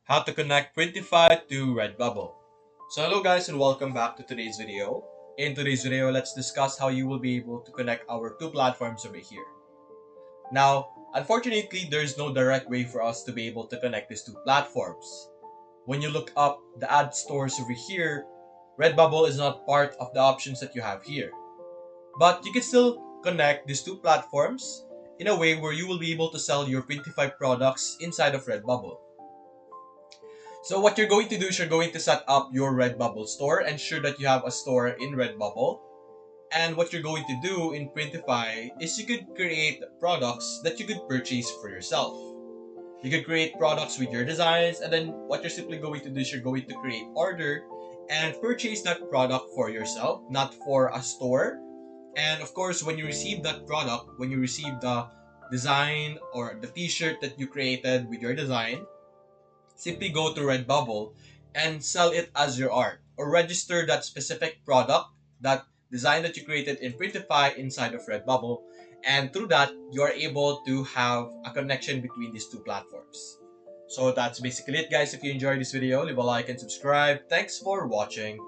How to connect Printify to Redbubble. So hello guys and welcome back to today's video. In today's video, let's discuss how you will be able to connect our two platforms over here. Now, unfortunately, there's no direct way for us to be able to connect these two platforms. When you look up the ad stores over here, Redbubble is not part of the options that you have here. But you can still connect these two platforms in a way where you will be able to sell your Printify products inside of Redbubble. So what you're going to do is you're going to set up your Redbubble store, ensure that you have a store in Redbubble. And what you're going to do in Printify is you could create products that you could purchase for yourself. You could create products with your designs, and then what you're simply going to do is you're going to create order and purchase that product for yourself, not for a store. And of course, when you receive that product, when you receive the design or the t-shirt that you created with your design, simply go to Redbubble and sell it as your art or register that specific product, that design that you created in Printify inside of Redbubble. And through that, you are able to have a connection between these two platforms. So that's basically it, guys. If you enjoyed this video, leave a like and subscribe. Thanks for watching.